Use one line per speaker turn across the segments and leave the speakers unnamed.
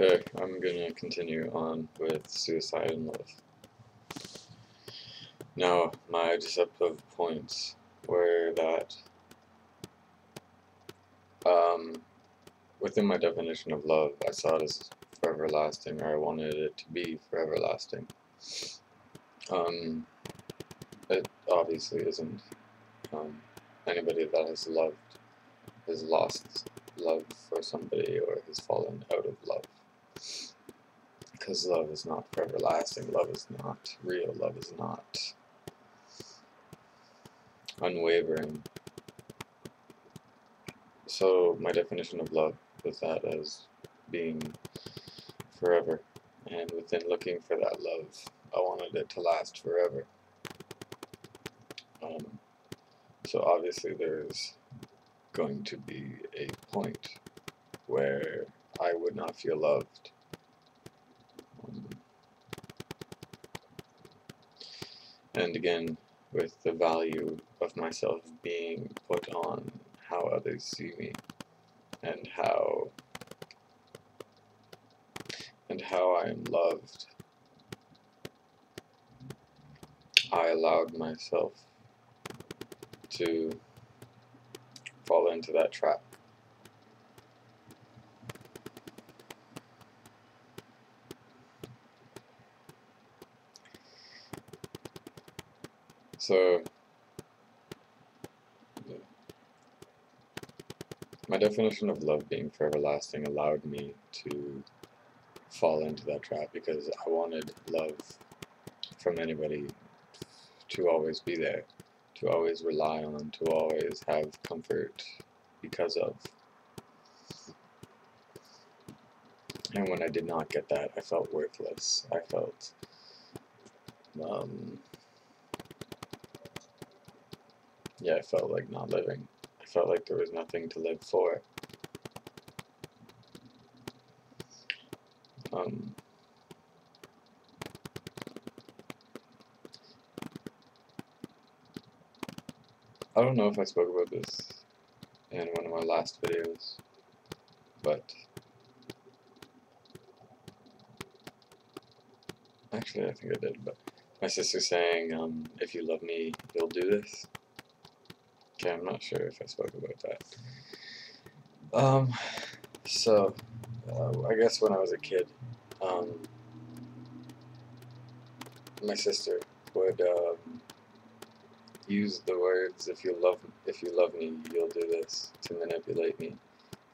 Okay, I'm gonna continue on with suicide and love. Now, my deceptive points were that um, within my definition of love, I saw it as forever lasting, or I wanted it to be forever lasting. It obviously isn't. Anybody that has loved has lost love for somebody or has fallen out of love. Because love is not forever lasting, love is not real, love is not unwavering. So my definition of love was that as being forever, and within looking for that love, I wanted it to last forever. So obviously there's going to be a point where I would not feel loved. And again, with the value of myself being put on how others see me and how I am loved, I allowed myself to fall into that trap. So my definition of love being forever lasting allowed me to fall into that trap because I wanted love from anybody to always be there, to always rely on, to always have comfort because of. And when I did not get that, I felt worthless. I felt I felt like not living. I felt like there was nothing to live for. I don't know if I spoke about this in one of my last videos, but actually I think I did, but my sister saying, if you love me, you'll do this. Okay, I'm not sure if I spoke about that. So, I guess when I was a kid, my sister would use the words if you love me, you'll do this, to manipulate me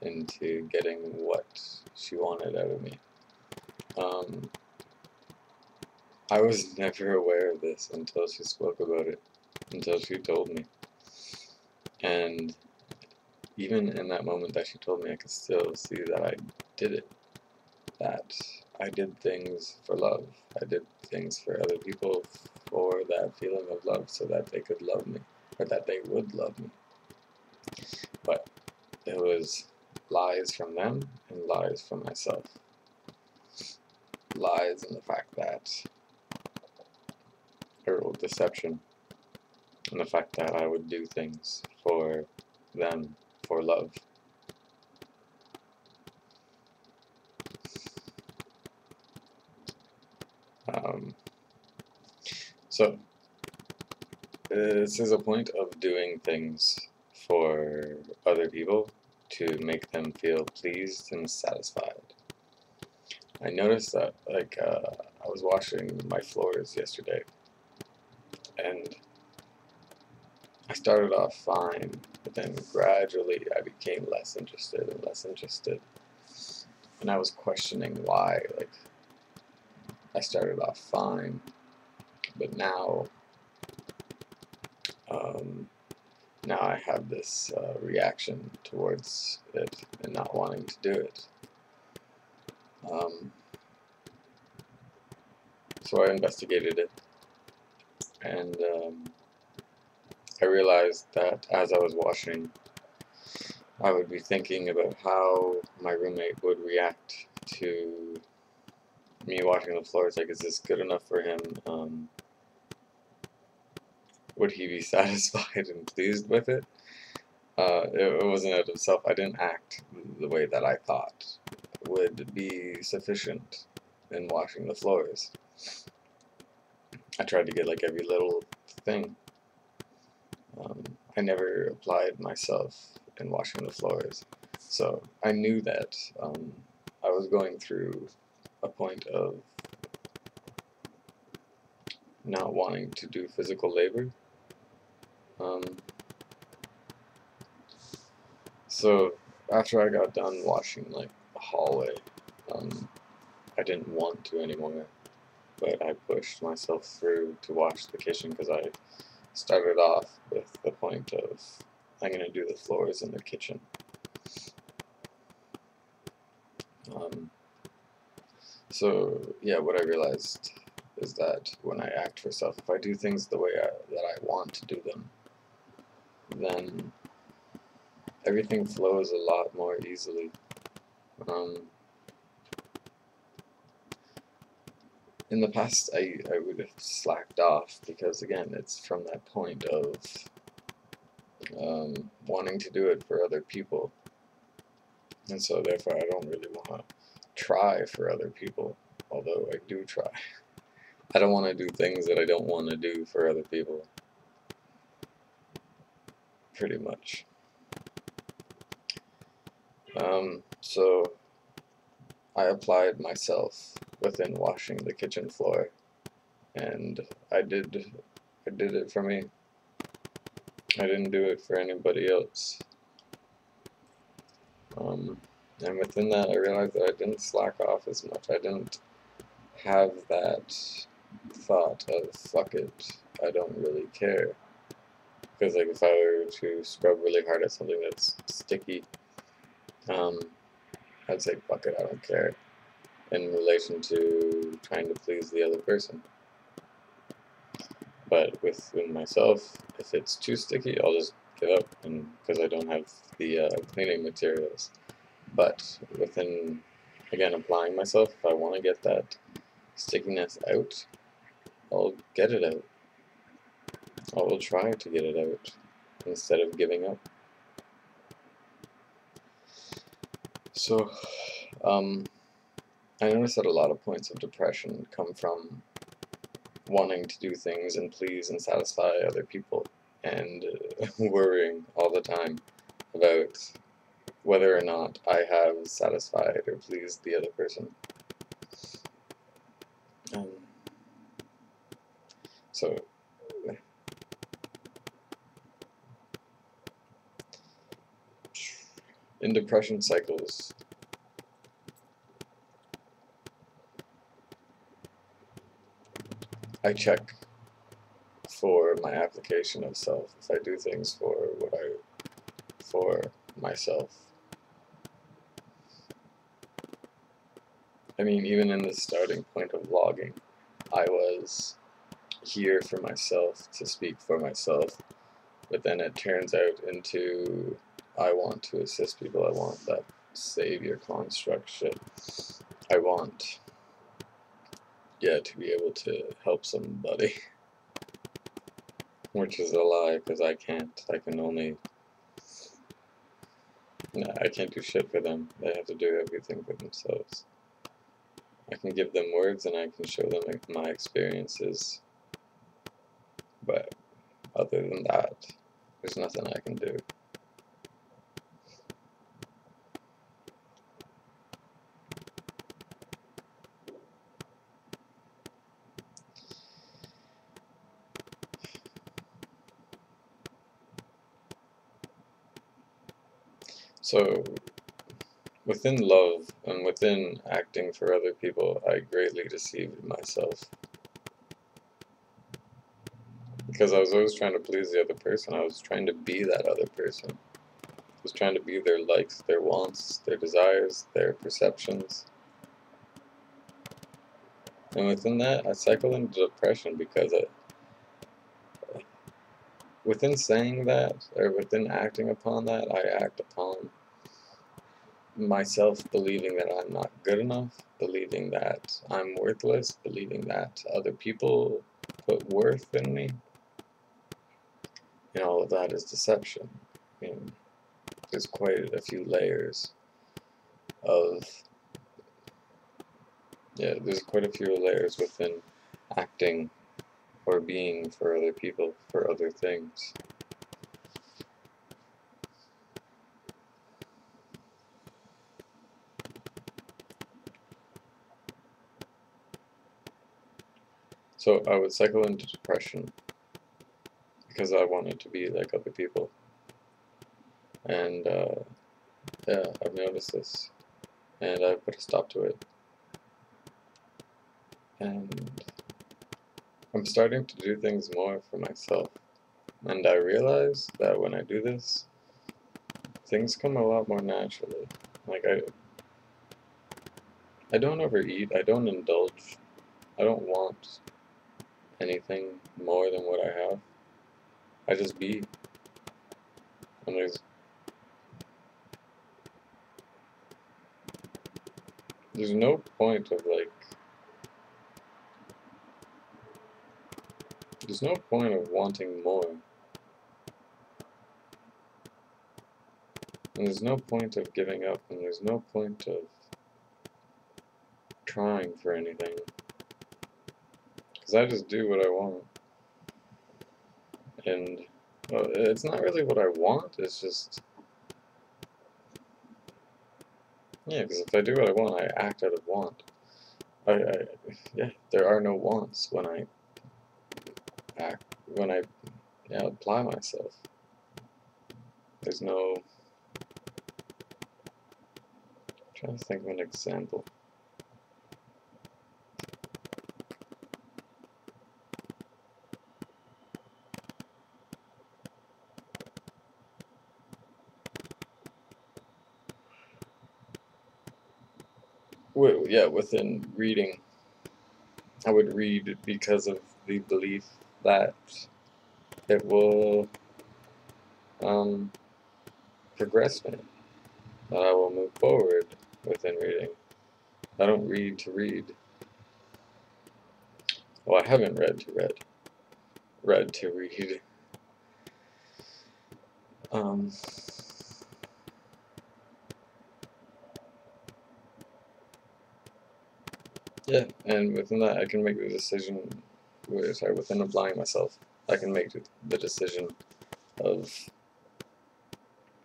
into getting what she wanted out of me. I was never aware of this until she spoke about it, until she told me. And even in that moment that she told me, I could still see that I did it. That I did things for love. I did things for other people for that feeling of love so that they could love me, or that they would love me. But it was lies from them and lies from myself. Lies in the fact that, or deception, in the fact that I would do things for them, for love. So, this is a point of doing things for other people to make them feel pleased and satisfied. I noticed that, I was washing my floors yesterday, and I started off fine, but then gradually I became less interested and less interested. And I was questioning why. Like, I started off fine, but now I have this reaction towards it and not wanting to do it. So I investigated it, and I realized that as I was washing, I would be thinking about how my roommate would react to me washing the floors. Like, is this good enough for him? Would he be satisfied and pleased with it? It wasn't out of self. I didn't act the way that I thought would be sufficient in washing the floors. I tried to get like every little thing. I never applied myself in washing the floors. So I knew that I was going through a point of not wanting to do physical labor. So after I got done washing like the hallway, I didn't want to anymore, but I pushed myself through to wash the kitchen because I started off with the point of I'm going to do the floors in the kitchen. So yeah, what I realized is that when I act for self, if I do things the way that I want to do them, then everything flows a lot more easily. In the past, I would have slacked off because, again, it's from that point of wanting to do it for other people. And so, therefore, I don't really want to try for other people, although I do try. I don't want to do things that I don't want to do for other people. Pretty much. So, I applied myself within washing the kitchen floor, and I did it for me. I didn't do it for anybody else. And within that, I realized that I didn't slack off as much. I didn't have that thought of, fuck it, I don't really care. Because, like, if I were to scrub really hard at something that's sticky, I'd say, fuck it, I don't care, in relation to trying to please the other person. But within myself, if it's too sticky, I'll just give up, and because I don't have the cleaning materials. But within, again, applying myself, if I want to get that stickiness out, I'll get it out. I will try to get it out instead of giving up. So, I notice that a lot of points of depression come from wanting to do things and please and satisfy other people, and worrying all the time about whether or not I have satisfied or pleased the other person. So in depression cycles, I check for my application of self. If I do things for myself. I mean, even in the starting point of vlogging, I was here for myself, to speak for myself, but then it turns out into I want to assist people. I want that savior construct shit. I want, yeah, to be able to help somebody. Which is a lie, because I can't. I can only... No, I can't do shit for them. They have to do everything for themselves. I can give them words and I can show them my experiences, but other than that, there's nothing I can do. So, within love and within acting for other people, I greatly deceived myself. Because I was always trying to please the other person. I was trying to be that other person. I was trying to be their likes, their wants, their desires, their perceptions. And within that, I cycle into depression because within saying that, or within acting upon that, I act upon myself believing that I'm not good enough, believing that I'm worthless, believing that other people put worth in me. And all of that is deception. I mean, there's quite a few layers of Yeah, there's quite a few layers within acting or being for other people, for other things. So I would cycle into depression because I wanted to be like other people. And yeah, I've noticed this. And I've put a stop to it. And I'm starting to do things more for myself. And I realize that when I do this, things come a lot more naturally. Like I don't overeat, I don't indulge, I don't want anything more than what I have. I just be. And there's no point of like there's no point of wanting more. And there's no point of giving up, and there's no point of trying for anything. Because I just do what I want. And well, it's not really what I want, it's just, yeah, because if I do what I want, I act out of want. Yeah, there are no wants when I when I, yeah, apply myself. There's no, I'm trying to think of an example. Yeah, within reading, I would read because of the belief that it will um, progress me, that I will move forward within reading. I don't read to read. Well, I haven't read to read. Read to read. Um, yeah, and within that, I can make the decision. Sorry, within applying myself, I can make the decision of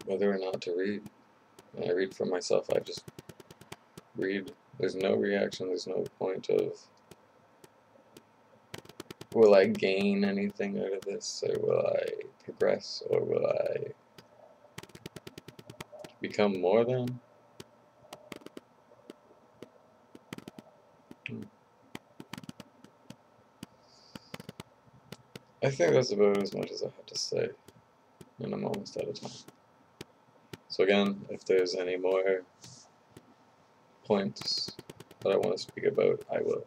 whether or not to read. When I read for myself, I just read. There's no reaction. There's no point of will I gain anything out of this, or will I progress, or will I become more than? I think that's about as much as I have to say, and I'm almost out of time. So again, if there's any more points that I want to speak about, I will.